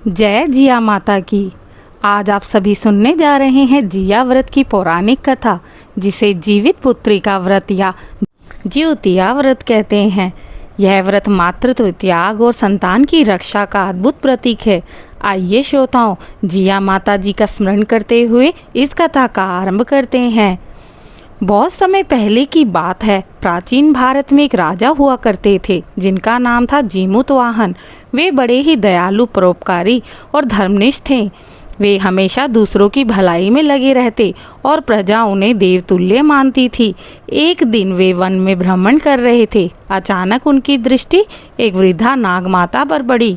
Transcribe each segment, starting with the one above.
जय जिया माता की। आज आप सभी सुनने जा रहे हैं जिया व्रत की पौराणिक कथा, जिसे जीवित पुत्री का व्रत या ज्योतिया व्रत कहते हैं। यह व्रत मातृत्व, त्याग और संतान की रक्षा का अद्भुत प्रतीक है। आइए श्रोताओं, जिया माता जी का स्मरण करते हुए इस कथा का आरंभ करते हैं। बहुत समय पहले की बात है। प्राचीन भारत में एक राजा हुआ करते थे, जिनका नाम था जीमूतवाहन। वे बड़े ही दयालु, परोपकारी और धर्मनिष्ठ थे। वे हमेशा दूसरों की भलाई में लगे रहते और प्रजा उन्हें देवतुल्य मानती थी। एक दिन वे वन में भ्रमण कर रहे थे। अचानक उनकी दृष्टि एक वृद्धा नागमाता पर पड़ी।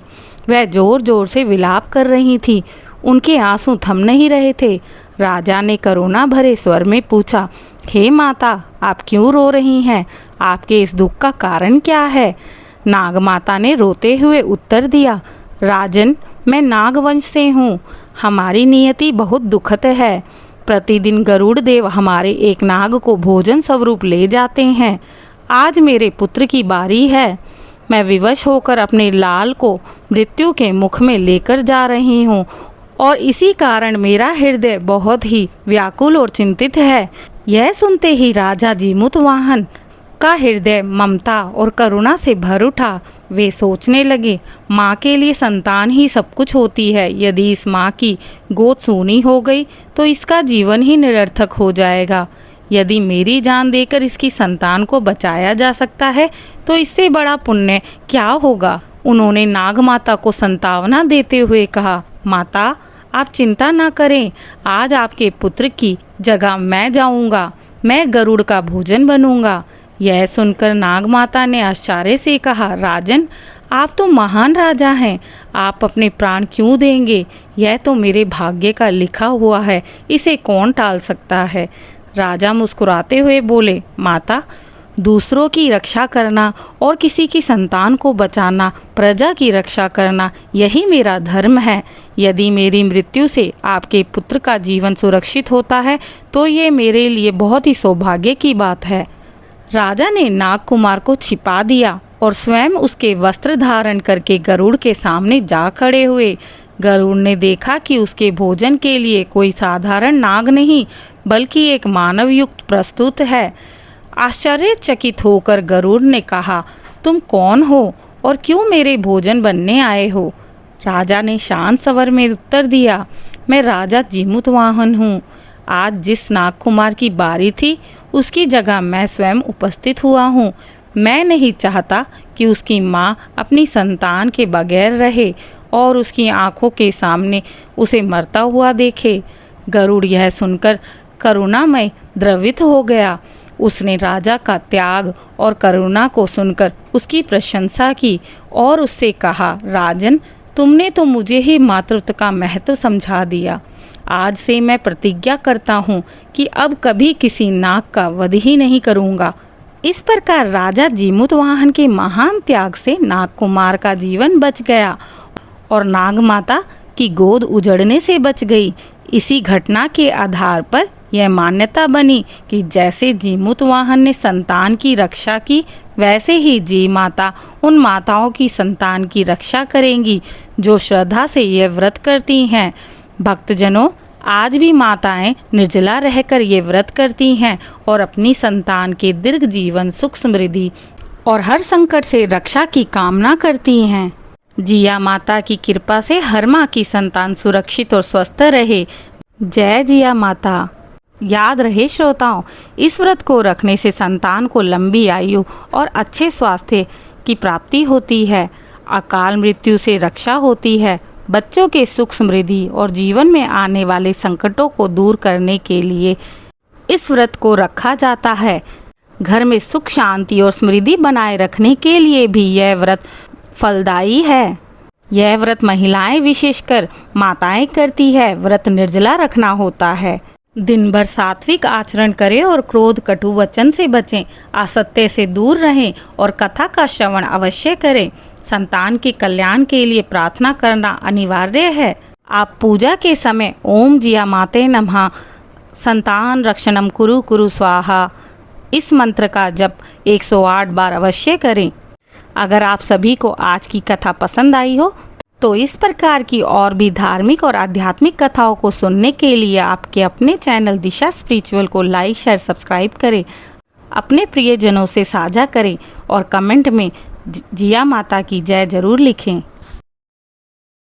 वह जोर जोर से विलाप कर रही थी। उनके आंसू थम नहीं रहे थे। राजा ने करुणा भरे स्वर में पूछा, हे माता, आप क्यों रो रही हैं? आपके इस दुख का कारण क्या है? नागमाता ने रोते हुए उत्तर दिया, राजन, मैं नागवंश से हूँ। हमारी नियति बहुत दुखद है। प्रतिदिन गरुड़ देव हमारे एक नाग को भोजन स्वरूप ले जाते हैं। आज मेरे पुत्र की बारी है। मैं विवश होकर अपने लाल को मृत्यु के मुख में लेकर जा रही हूँ और इसी कारण मेरा हृदय बहुत ही व्याकुल और चिंतित है। यह सुनते ही राजा जीमूतवाहन का हृदय ममता और करुणा से भर उठा। वे सोचने लगे, माँ के लिए संतान ही सब कुछ होती है। यदि इस माँ की गोद सूनी हो गई तो इसका जीवन ही निरर्थक हो जाएगा। यदि मेरी जान देकर इसकी संतान को बचाया जा सकता है तो इससे बड़ा पुण्य क्या होगा। उन्होंने नागमाता को संतावना देते हुए कहा, माता, आप चिंता ना करें। आज आपके पुत्र की जगह मैं जाऊंगा। मैं गरुड़ का भोजन बनूंगा। यह सुनकर नागमाता ने आश्चर्य से कहा, राजन, आप तो महान राजा हैं। आप अपने प्राण क्यों देंगे? यह तो मेरे भाग्य का लिखा हुआ है। इसे कौन टाल सकता है? राजा मुस्कुराते हुए बोले, माता, दूसरों की रक्षा करना और किसी की संतान को बचाना, प्रजा की रक्षा करना, यही मेरा धर्म है। यदि मेरी मृत्यु से आपके पुत्र का जीवन सुरक्षित होता है तो ये मेरे लिए बहुत ही सौभाग्य की बात है। राजा ने नाग कुमार को छिपा दिया और स्वयं उसके वस्त्र धारण करके गरुड़ के सामने जा खड़े हुए। गरुड़ ने देखा कि उसके भोजन के लिए कोई साधारण नाग नहीं, बल्कि एक मानव युक्त प्रस्तुत है। आश्चर्यचकित होकर गरुड़ ने कहा, तुम कौन हो और क्यों मेरे भोजन बनने आए हो? राजा ने शांत स्वर में उत्तर दिया, मैं राजा जीमूतवाहन हूँ। आज जिस नागकुमार की बारी थी उसकी जगह मैं स्वयं उपस्थित हुआ हूँ। मैं नहीं चाहता कि उसकी माँ अपनी संतान के बगैर रहे और उसकी आंखों के सामने उसे मरता हुआ देखे। गरुड़ यह सुनकर करुणामय द्रवित हो गया। उसने राजा का त्याग और करुणा को सुनकर उसकी प्रशंसा की और उससे कहा, राजन, तुमने तो मुझे ही मातृत्व का महत्व समझा दिया। आज से मैं प्रतिज्ञा करता हूँ कि अब कभी किसी नाग का वध ही नहीं करूँगा। इस प्रकार राजा जीमूतवाहन के महान त्याग से नागकुमार का जीवन बच गया और नागमाता की गोद उजड़ने से बच गई। इसी घटना के आधार पर यह मान्यता बनी कि जैसे जीमूतवाहन ने संतान की रक्षा की, वैसे ही जी माता उन माताओं की संतान की रक्षा करेंगी जो श्रद्धा से यह व्रत करती हैं। भक्तजनों, आज भी माताएं निर्जला रहकर ये व्रत करती हैं और अपनी संतान के दीर्घ जीवन, सुख, समृद्धि और हर संकट से रक्षा की कामना करती हैं। जिया माता की कृपा से हर माँ की संतान सुरक्षित और स्वस्थ रहे। जय जिया माता। याद रहे श्रोताओं, इस व्रत को रखने से संतान को लंबी आयु और अच्छे स्वास्थ्य की प्राप्ति होती है। अकाल मृत्यु से रक्षा होती है। बच्चों के सुख, समृद्धि और जीवन में आने वाले संकटों को दूर करने के लिए इस व्रत को रखा जाता है। घर में सुख, शांति और समृद्धि बनाए रखने के लिए भी यह व्रत फलदायी है। यह व्रत महिलाएं, विशेषकर माताएं करती है। व्रत निर्जला रखना होता है। दिन भर सात्विक आचरण करें और क्रोध, कटु वचन से बचें। असत्य से दूर रहें और कथा का श्रवण अवश्य करें। संतान के कल्याण के लिए प्रार्थना करना अनिवार्य है। आप पूजा के समय ओम जिया माते नमः, संतान रक्षणम कुरु कुरु स्वाहा, इस मंत्र का जप 108 बार अवश्य करें। अगर आप सभी को आज की कथा पसंद आई हो तो इस प्रकार की और भी धार्मिक और आध्यात्मिक कथाओं को सुनने के लिए आपके अपने चैनल दिशा स्पिरिचुअल को लाइक शेयर सब्सक्राइब करें, अपने प्रियजनों से साझा करें और कमेंट में जिया माता की जय जरूर लिखें।